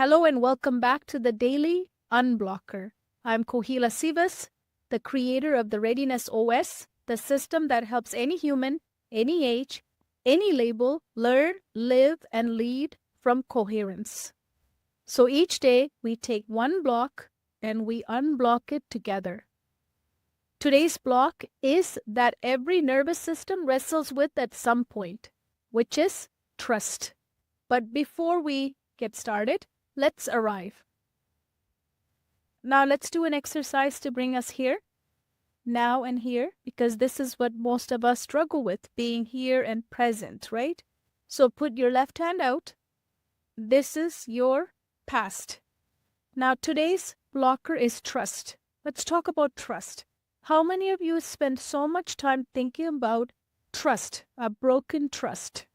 Hello and welcome back to the Daily Unblocker. I'm Kohila Sivas, the creator of the Readiness OS, the system that helps any human, any age, any label, learn, live, and lead from coherence. So each day we take one block and we unblock it together. Today's block is that every nervous system wrestles with at some point, which is trust. But before we get started, let's arrive. Now let's do an exercise to bring us here, now and here, because this is what most of us struggle with, being here and present, right? So put your left hand out. This is your past. Now today's blocker is trust. Let's talk about trust. How many of you spend so much time thinking about trust, a broken trust,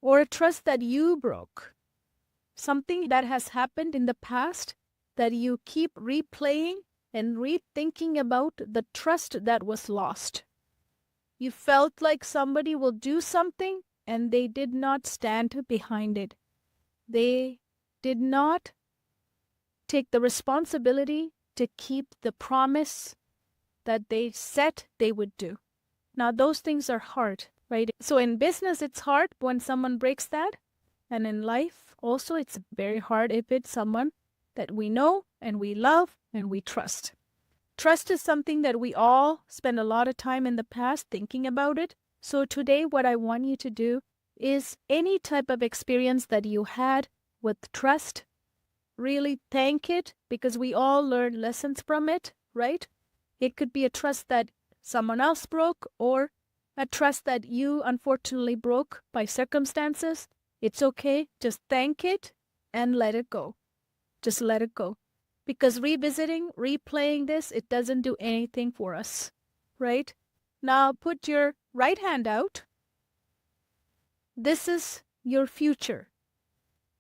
or a trust that you broke? Something that has happened in the past that you keep replaying and rethinking about the trust that was lost. You felt like somebody will do something and they did not stand behind it. They did not take the responsibility to keep the promise that they said they would do. Now, those things are hard, right? So in business, it's hard when someone breaks that. And in life, also, it's very hard if it's someone that we know and we love and we trust. Trust is something that we all spend a lot of time in the past thinking about it. So today, what I want you to do is any type of experience that you had with trust, really thank it, because we all learn lessons from it, right? It could be a trust that someone else broke or a trust that you unfortunately broke by circumstances. It's okay. Just thank it and let it go. Just let it go. Because revisiting, replaying this, it doesn't do anything for us, right? Now put your right hand out. This is your future.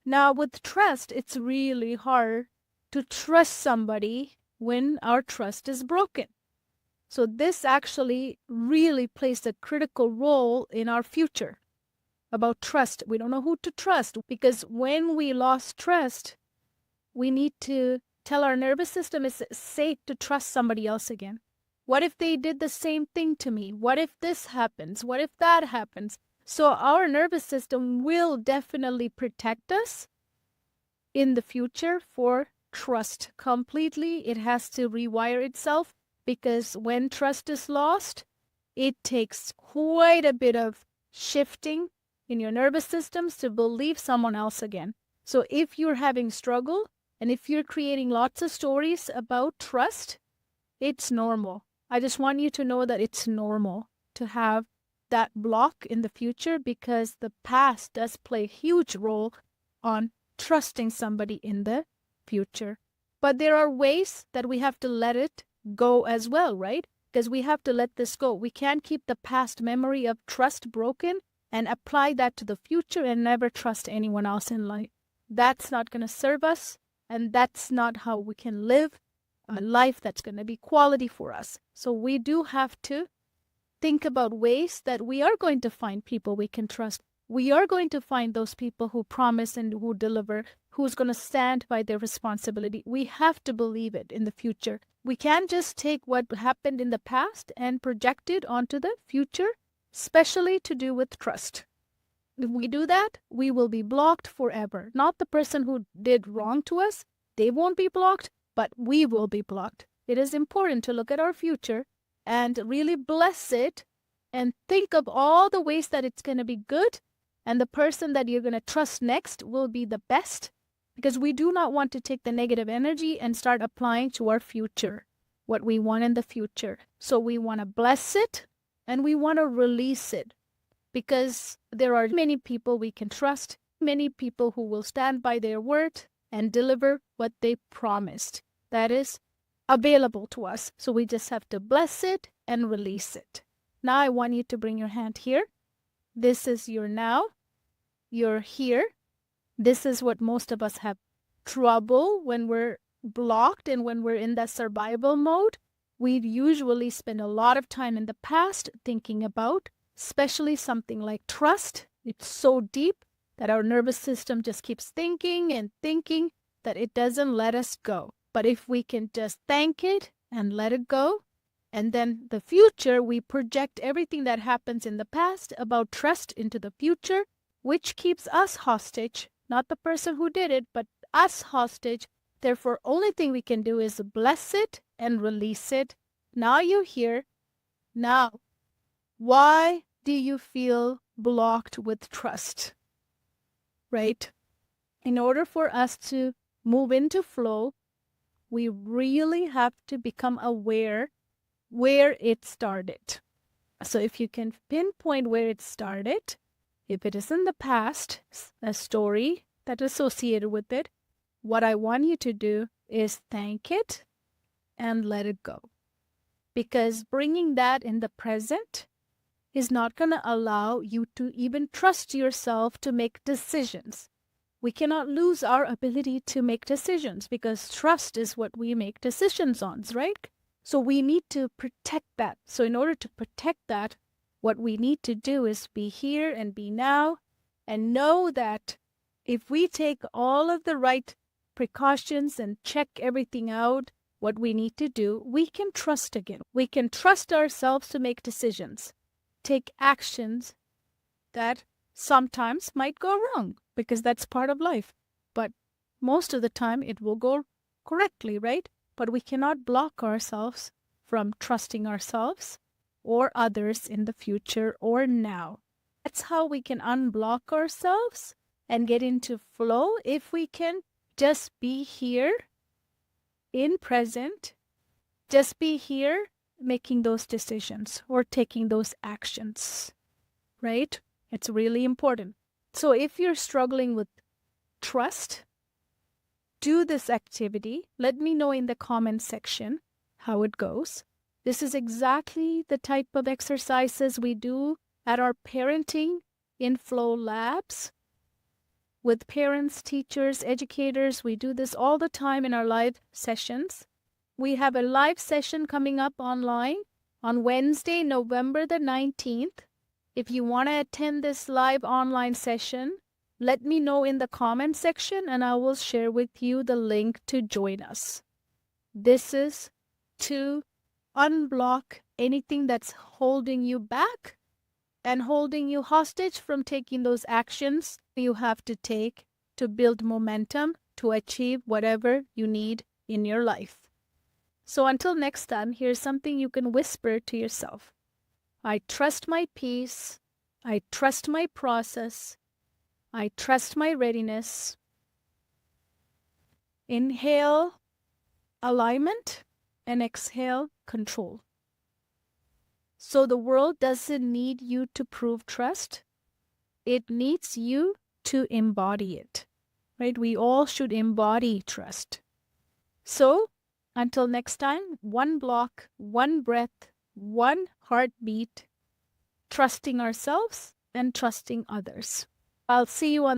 Now with trust, it's really hard to trust somebody when our trust is broken. So this actually really plays a critical role in our future. About trust, we don't know who to trust, because when we lost trust, we need to tell our nervous system it's safe to trust somebody else again. What if they did the same thing to me? What if this happens? What if that happens? So our nervous system will definitely protect us in the future for trust. Completely, it has to rewire itself, because when trust is lost, it takes quite a bit of shifting in your nervous systems to believe someone else again. So if you're having struggle and if you're creating lots of stories about trust, it's normal. I just want you to know that it's normal to have that block in the future, because the past does play a huge role on trusting somebody in the future. But there are ways that we have to let it go as well, right? Because we have to let this go. We can't keep the past memory of trust broken and apply that to the future and never trust anyone else in life. That's not going to serve us, and that's not how we can live a life that's going to be quality for us. So we do have to think about ways that we are going to find people we can trust. We are going to find those people who promise and who deliver, who's going to stand by their responsibility. We have to believe it in the future. We can't just take what happened in the past and project it onto the future, especially to do with trust. If we do that, we will be blocked forever. Not the person who did wrong to us, they won't be blocked, but we will be blocked. It is important to look at our future and really bless it and think of all the ways that it's going to be good, and the person that you're going to trust next will be the best, because we do not want to take the negative energy and start applying to our future, what we want in the future. So we want to bless it and we want to release it, because there are many people we can trust, many people who will stand by their word and deliver what they promised. That is available to us. So we just have to bless it and release it. Now I want you to bring your hand here. This is your now. You're here. This is what most of us have trouble when we're blocked and when we're in that survival mode. We usually spend a lot of time in the past thinking about, especially something like trust. It's so deep that our nervous system just keeps thinking and thinking that it doesn't let us go. But if we can just thank it and let it go, and then the future, we project everything that happens in the past about trust into the future, which keeps us hostage, not the person who did it, but us hostage. Therefore, only thing we can do is bless it and release it. Now you're here. Now, why do you feel blocked with trust? Right? In order for us to move into flow, we really have to become aware where it started. So if you can pinpoint where it started, if it is in the past, a story that is associated with it, what I want you to do is thank it and let it go. Because bringing that in the present is not going to allow you to even trust yourself to make decisions. We cannot lose our ability to make decisions because trust is what we make decisions on, right? So we need to protect that. So in order to protect that, what we need to do is be here and be now and know that if we take all of the right precautions and check everything out, what we need to do, we can trust again. We can trust ourselves to make decisions, take actions that sometimes might go wrong because that's part of life. But most of the time it will go correctly, right? But we cannot block ourselves from trusting ourselves or others in the future or now. That's how we can unblock ourselves and get into flow if we can just be here in present, just be here making those decisions or taking those actions, right? It's really important. So if you're struggling with trust, do this activity. Let me know in the comment section how it goes. This is exactly the type of exercises we do at our Parenting in Flow labs. With parents, teachers, educators, we do this all the time in our live sessions. We have a live session coming up online on Wednesday, November the 19th. If you want to attend this live online session, let me know in the comment section and I will share with you the link to join us. This is to unblock anything that's holding you back and holding you hostage from taking those actions you have to take to build momentum to achieve whatever you need in your life. So until next time, here's something you can whisper to yourself. I trust my peace. I trust my process. I trust my readiness. Inhale alignment and exhale control. So the world doesn't need you to prove trust. It needs you to embody it, right? We all should embody trust. So until next time, one block, one breath, one heartbeat, trusting ourselves and trusting others. I'll see you on